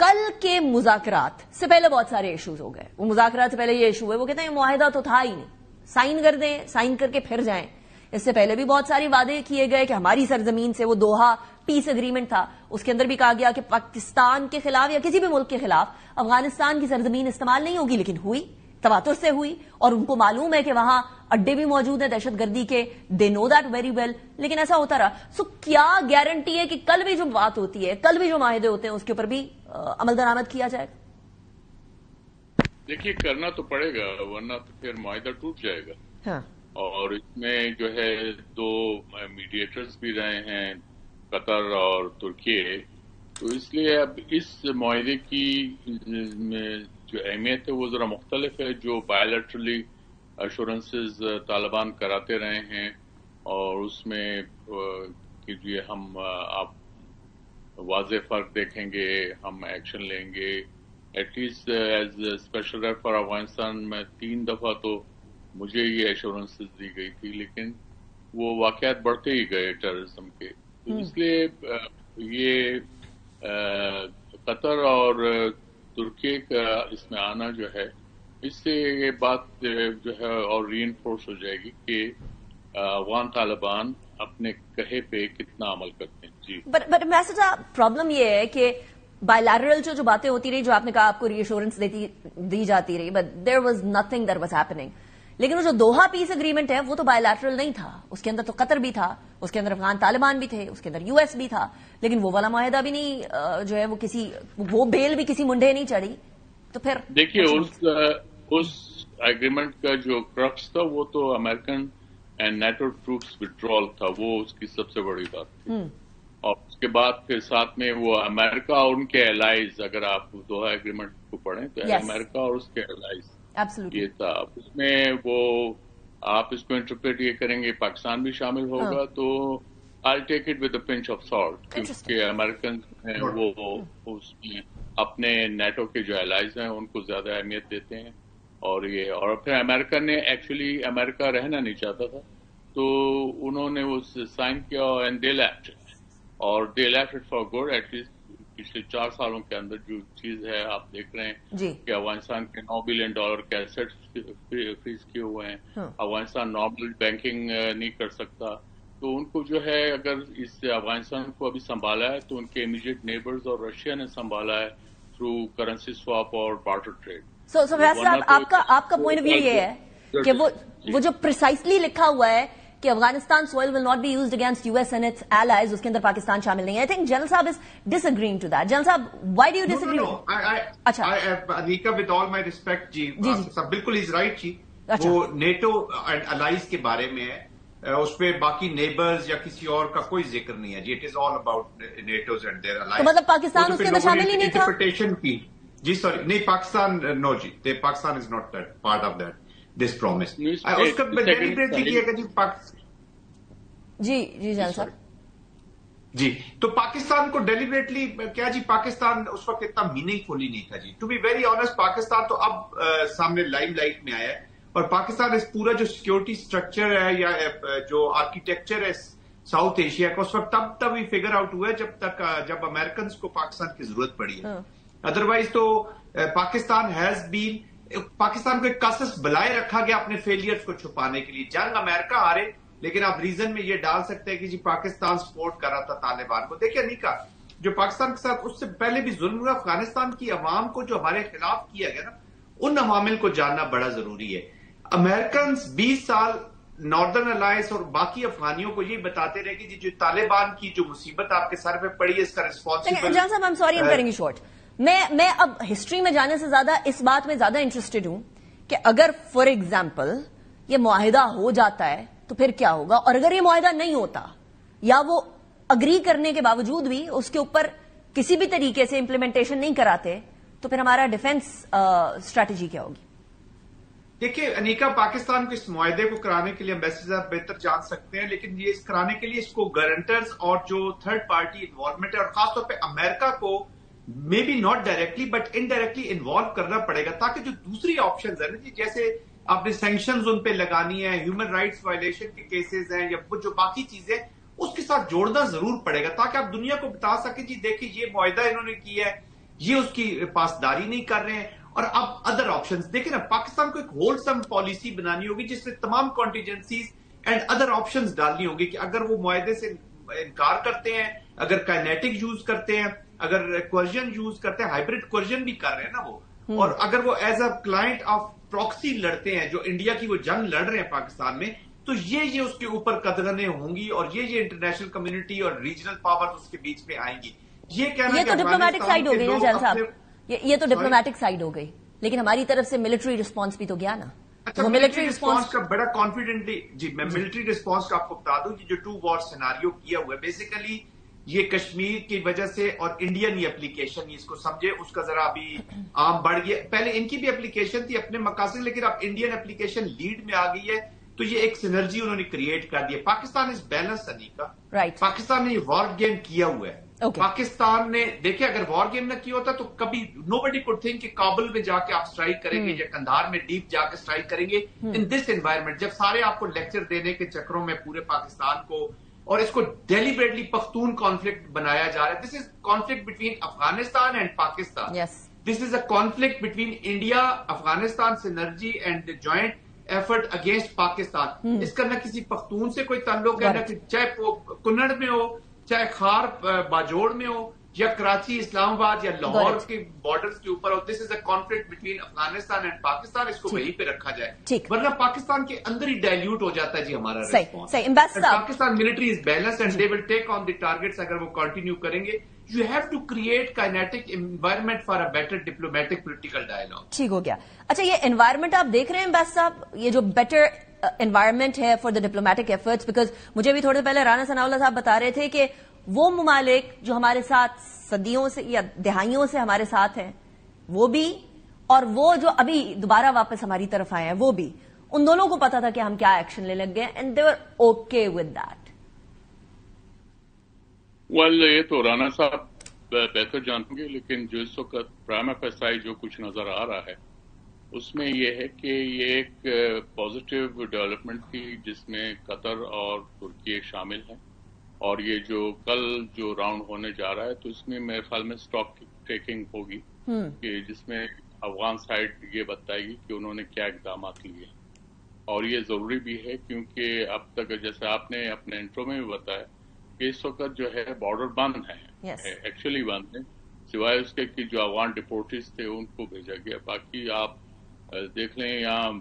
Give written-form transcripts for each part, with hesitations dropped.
کل کے مذاکرات سے پہلے بہت سارے ایشوز ہو گئے. وہ مذاکرات سے پہلے یہ ایشو ہے, وہ کہتے ہیں یہ معاہدہ تو تھا ہی نہیں, سائن کر دیں, سائن کر کے پھر جائیں. اس سے پہلے بھی بہت سارے وعدے کیے گئے کہ ہماری سرزمین سے وہ دوحہ پیس اگریمنٹ تھا, اس کے اندر بھی کہا گیا کہ پاکستان کے خلاف یا کسی بھی ملک کے خلاف افغانستان کی سرزمین استعمال نہیں ہوگی, لیکن ہوئی, تواتر سے ہوئی, اور ان کو معلوم ہے کہ وہاں اڈے بھی موجود ہیں دہشت گردی کے, دے نو دیٹ ویری ویل, لیکن ایسا ہوتا رہا. سو کیا گارنٹی ہے کہ کل بھی جو بات ہوتی ہے, کل بھی جو معاہدے ہوتے ہیں, اس کے اوپر بھی عمل درآمد کیا جائے؟ دیکھیے کرنا تو پڑے گا, ورنہ تو پھر معاہدہ ٹوٹ جائے گا. ہاں. اور اس میں جو ہے دو میڈیٹرز بھی رہے ہیں, قطر اور ترکیے, تو اس لیے اب اس معاہدے کی جو اہمیت ہے وہ ذرا مختلف ہے. جو بائیلیٹرلی ایشورنسز طالبان کراتے رہے ہیں, اور اس میں کہ جی ہم آپ واضح فرق دیکھیں گے, ہم ایکشن لیں گے, at least as special rep for Afghanistan میں 3 دفعہ تو مجھے یہ ایشورنسز دی گئی تھی, لیکن وہ واقعات بڑھتے ہی گئے ٹیررزم کے. تو اس لیے یہ قطر اور ترکی کا اس میں آنا جو ہے, اس سے یہ بات جو ہے اور ری انفورس ہو جائے گی کہ افغان طالبان اپنے کہے پہ کتنا عمل کرتے ہیں. جی بٹ میسج پرابلم یہ ہے کہ بائیلیٹرل جو باتیں ہوتی رہی, جو آپ نے کہا آپ کو ری ایشورنس دی جاتی رہی, but there was nothing that was happening. لیکن وہ جو دوحہ پیس اگریمنٹ ہے وہ تو بائیلیٹرل نہیں تھا, اس کے اندر تو قطر بھی تھا, اس کے اندر افغان طالبان بھی تھے, اس کے اندر یو ایس بھی تھا, لیکن وہ والا معاہدہ بھی نہیں جو ہے وہ کسی وہ بیل بھی کسی منڈے نہیں چڑھی. تو پھر دیکھیے اس ایگریمنٹ کا جو کرکس تھا وہ تو American and NATO troops withdrawal تھا, وہ اس کی سب سے بڑی بات تھی. اور اس کے بعد پھر ساتھ میں وہ امریکہ اور ان کے الائز, اگر آپ دوحہ ایگریمنٹ کو پڑھیں تو امریکہ اور اس کے الائز یہ تھا. اس میں وہ آپ اس کو انٹرپریٹ یہ کریں گے پاکستان بھی شامل ہوگا, تو I'll take it with a pinch of salt, کیونکہ امریکن ہیں وہ اس میں اپنے نیٹو کے جو الائز ہیں ان کو زیادہ اہمیت دیتے ہیں. اور پھر امریکہ نے ایکچولی امریکہ رہنا نہیں چاہتا تھا, تو انہوں نے اس سائن کیا اینڈ دے لیفٹ اٹ, اور they left it for good. At least پچھلے 4 سالوں کے اندر جو چیز ہے آپ دیکھ رہے ہیں کہ افغانستان کے $9 بلین کے ایسٹ فریز کیے ہوئے ہیں. افغانستان نارمل بینکنگ نہیں کر سکتا, تو ان کو جو ہے اگر اس افغانستان کو ابھی سنبھالا ہے تو ان کے امیڈیٹ نیبرز اور رشیا نے سنبھالا ہے تھرو کرنسی سواپ اور بارٹر ٹریڈ. سو آپ کا پوائنٹ آف ویو یہ ہے کہ وہ جو پریسائسلی لکھا ہوا ہے کہ Afghanistan soil will not be used against U S and its allies, اس کے اندر پاکستان شامل نہیں ہے. آئی think general sahab is disagreeing to that. General sahab why do you disagree? اچھا Anika with all my respect, جی بالکل از رائٹ جی. وہ نیٹو اینڈ الائز کے بارے میں ہے, اس پہ باقی نیبرز یا کسی اور کا کوئی ذکر نہیں ہے جی. It is all about NATO's and their allies. تو مطلب پاکستان اس کے اندر شامل ہی نہیں تھا. انٹرپریٹیشن کی جی, سوری نہیں, پاکستان نو جی, Pakistan is not part of that this promise. اس کا ڈیلیبریٹلی کیا گیا جی. جی جان صاحب جی, تو پاکستان کو ڈیلیبریٹلی کیا جی, پاکستان اس وقت اتنا میننگ فلی نہیں تھا جی. To be very honest, Pakistan تو اب سامنے لائم لائٹ میں آیا ہے, اور پاکستان اس پورا جو سیکورٹی اسٹرکچر ہے یا جو آرکیٹیکچر ہے ساؤتھ ایشیا کا, اس وقت تب ہی فگر آؤٹ ہوا ہے جب امریکنز کو پاکستان کی ضرورت پڑی ہے. ادروائز تو پاکستان کو ایک کاسس بلائے رکھا گیا اپنے فیلئرز کو چھپانے کے لیے. جنگ امریکہ ہارے, لیکن آپ ریزن میں یہ ڈال سکتے ہیں کہ جی پاکستان سپورٹ کر رہا تھا طالبان کو. دیکھیے نیکا, جو پاکستان کے ساتھ اس سے پہلے بھی ظلم ہوا, افغانستان کی عوام کو جو ہمارے خلاف کیا گیا نا, ان عوامل کو جاننا بڑا ضروری ہے. امریکنز 20 سال ناردرن الائنس اور باقی افغانیوں کو یہ بتاتے رہے کہ جی جو طالبان کی جو مصیبت آپ کے سر پہ پڑی ہے اس کا ریسپانسبل. جان صاحب, I'm sorry I'm cutting you short. میں اب ہسٹری میں جانے سے زیادہ اس بات میں زیادہ انٹرسٹڈ ہوں کہ اگر فار ایگزامپل یہ معاہدہ ہو جاتا ہے تو پھر کیا ہوگا, اور اگر یہ معاہدہ نہیں ہوتا یا وہ اگری کرنے کے باوجود بھی اس کے اوپر کسی بھی طریقے سے امپلیمنٹیشن نہیں کراتے, تو پھر ہمارا ڈیفenس اسٹریٹجی کیا ہوگی؟ دیکھیے انیکا, پاکستان کو اس معاہدے کو کرانے کے لیے ایمبیسڈر بہتر جان سکتے ہیں, لیکن یہ کرانے کے لیے اس کو گارنٹرز اور جو تھرڈ پارٹی انوالومنٹ ہے, اور خاص طور پہ امریکہ کو maybe not directly but indirectly involve کرنا پڑے گا, تاکہ جو دوسری آپشنز ہیں نا جی, جیسے آپ نے سینکشنز ان پہ لگانی ہے, ہیومن رائٹس وائلیشن کے کیسز ہیں, یا وہ جو باقی چیزیں اس کے ساتھ جوڑنا ضرور پڑے گا, تاکہ آپ دنیا کو بتا سکیں جی دیکھیں یہ معاہدہ انہوں نے کیا ہے, یہ اس کی پاسداری نہیں کر رہے ہیں. اور اب ادر آپشنز دیکھیں نا, پاکستان کو ایک ہولسم پالیسی بنانی ہوگی جس میں تمام کانٹینجنسیز اینڈ ادر آپشنز ڈالنی ہوگی کہ اگر وہ معاہدے سے انکار کرتے ہیں, اگر کائنیٹک یوز کرتے ہیں, اگر کوئرژن یوز کرتے ہیں, ہائبرڈ کوئرژن بھی کر رہے ہیں نا وہ, اور اگر وہ as a client of proxy لڑتے ہیں جو انڈیا کی وہ جنگ لڑ رہے ہیں پاکستان میں, تو یہ اس کے اوپر قدغنیں ہوں گی اور یہ انٹرنیشنل کمیونٹی اور ریجنل پاور اس کے بیچ میں آئیں گی. یہ کہنا تو ڈپلومیٹک سائڈ ہو گئی نا جان صاحب, یہ تو ڈپلومیٹک سائڈ ہو گئی, لیکن ہماری طرف سے ملٹری رسپانس بھی تو گیا نا. اچھا, ملٹری رسپانس کا بڑا کانفیڈنٹلی, جی میں ملٹری رسپانس کا آپ کو بتا دوں کہ جو 2 وار سیناریو کیا ہوا ہے بیسیکلی یہ کشمیر کی وجہ سے اور انڈین اپلیکیشن, اس کو سمجھے, اس کا ذرا ابھی عام بڑھ گیا. پہلے ان کی بھی اپلیکیشن تھی اپنے مقاصد, لیکن اب انڈین اپلیکیشن لیڈ میں آ گئی ہے, تو یہ ایک سینرجی انہوں نے کریٹ کر دی ہے. پاکستان از بیلنس انیکا, پاکستان نے وار گیم کیا ہوا ہے. پاکستان نے دیکھیں اگر وار گیم نہ کیا ہوتا تو کبھی نو بڈی کوڈ تھنک کہ کابل میں جا کے آپ اسٹرائک کریں گے یا کندھار میں ڈیپ جا کے اسٹرائک کریں گے ان دس انوائرمنٹ, جب سارے آپ کو لیکچر دینے کے چکروں میں پورے پاکستان کو اور اس کو ڈیلیبریٹلی پختون کانفلکٹ بنایا جا رہا ہے. This is conflict between Afghanistan and Pakistan, this is a conflict between India Afghanistan synergy and joint effort against Pakistan. اس کا نہ کسی پختون سے کوئی تعلق ہے, نہ چاہے کنڑ میں ہو, چاہے خار باجوڑ میں ہو, یا کراچی اسلام آباد یا لاہور کے بارڈرز کے اوپر ہو. This is a conflict between Afghanistan and Pakistan, اس کو وہیں پہ رکھا جائے, ورنہ پاکستان کے اندر ہی ڈائلیوٹ ہو جاتا ہے جی ہمارا response. Pakistan military is balance and they will take on the targets اگر وہ کنٹینیو کریں گے. You have to create kinetic environment for a better diplomatic political dialogue. ٹھیک ہو گیا. اچھا, یہ انوائرمنٹ آپ دیکھ رہے ہیں امبیس صاحب, یہ جو بیٹر انوائرمنٹ ہے for the diplomatic efforts, because مجھے بھی تھوڑے پہلے رانا ثناء اللہ صاحب بتا رہے تھے کہ وہ ممالک جو ہمارے ساتھ صدیوں سے یا دہائیوں سے ہمارے ساتھ ہیں وہ بھی, اور وہ جو ابھی دوبارہ واپس ہماری طرف آئے ہیں وہ بھی, ان دونوں کو پتا تھا کہ ہم کیا ایکشن لے لگ گئے, and they were okay with that. یہ تو رانا صاحب بہتر جانیں گے, لیکن جو اس وقت پرائما فیسائی جو کچھ نظر آ رہا ہے اس میں یہ ہے کہ یہ ایک پازیٹیو ڈیولپمنٹ تھی جس میں قطر اور ترکی شامل ہیں, اور یہ جو کل جو راؤنڈ ہونے جا رہا ہے تو اس میں میرے خیال میں اسٹاک ٹیکنگ ہوگی کہ جس میں افغان سائڈ یہ بتائے گی کہ انہوں نے کیا اقدامات لیے, اور یہ ضروری بھی ہے کیونکہ اب تک جیسے آپ نے اپنے انٹرو میں بھی بتایا کہ اس وقت جو ہے بارڈر بند ہے, ایکچولی بند ہے, سوائے اس کے کہ جو افغان ڈپورٹیز تھے ان کو بھیجا گیا. باقی آپ دیکھ لیں یہاں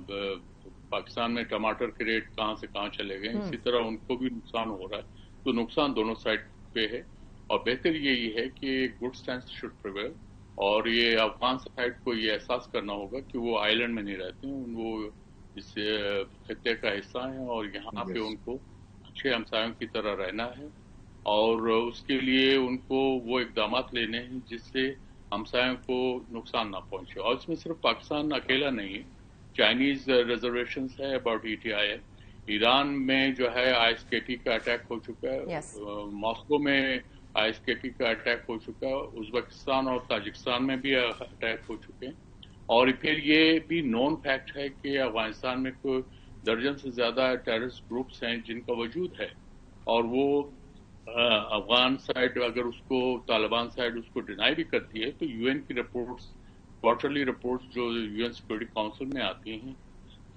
پاکستان میں ٹماٹر کے ریٹ کہاں سے کہاں چلے گئے, اسی طرح ان کو بھی نقصان ہو رہا ہے. تو نقصان دونوں سائڈ پہ ہے, اور بہتر یہی ہے کہ گڈ سینس شوڈ پریویل, اور یہ افغان سائڈ کو یہ احساس کرنا ہوگا کہ وہ آئی لینڈ میں نہیں رہتے ہیں, وہ اس خطے کا حصہ ہیں اور یہاں پہ ان کو اچھے ہمسایوں کی طرح رہنا ہے, اور اس کے لیے ان کو وہ اقدامات لینے ہیں جس سے ہمسایوں کو نقصان نہ پہنچے. اور اس میں صرف پاکستان اکیلا نہیں ہے, چائنیز ریزرویشنز ہے اباؤٹ ETI ہے, ایران میں جو ہے ISKT کا اٹیک ہو چکا ہے, ماسکو میں ISKT کا اٹیک ہو چکا ہے, ازبکستان اور تاجکستان میں بھی اٹیک ہو چکے ہیں, اور پھر یہ بھی نون فیکٹ ہے کہ افغانستان میں کوئی درجن سے زیادہ ٹیررسٹ گروپس ہیں جن کا وجود ہے, اور وہ افغان سائڈ اگر اس کو طالبان سائڈ اس کو ڈینائی بھی کرتی ہے تو UN کی رپورٹس, کوارٹرلی رپورٹس جو UN سیکورٹی کاؤنسل میں آتی ہیں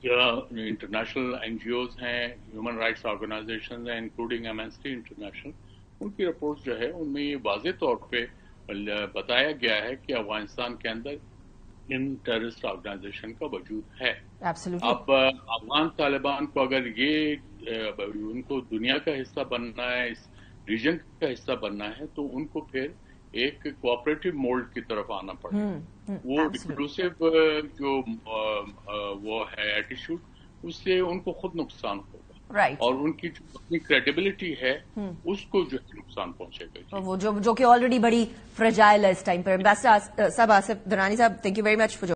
یا انٹرنیشنل NGOs ہیں, ہیومن رائٹس آرگنائزیشن ہیں انکلوڈنگ Amnesty انٹرنیشنل, ان کی رپورٹس جو ہے ان میں یہ واضح طور پہ بتایا گیا ہے کہ افغانستان کے اندر ان ٹیررسٹ آرگنائزیشن کا وجود ہے. اب افغان طالبان کو اگر یہ ان کو دنیا کا حصہ بننا ہے, اس ریجن کا حصہ بننا ہے, تو ان کو پھر ایک کوآپریٹو مولڈ کی طرف آنا پڑے گا. وہ انکلوسیو جو وہ ہے ایٹیچیوڈ, اس سے ان کو خود نقصان ہوگا, اور ان کی جو اپنی کریڈیبلٹی ہے اس کو جو نقصان پہنچے گا, وہ جو کہ آلریڈی بڑی فریجائل ہے اس ٹائم پر. صاحب آصف درانی صاحب, تھینک یو ویری مچ.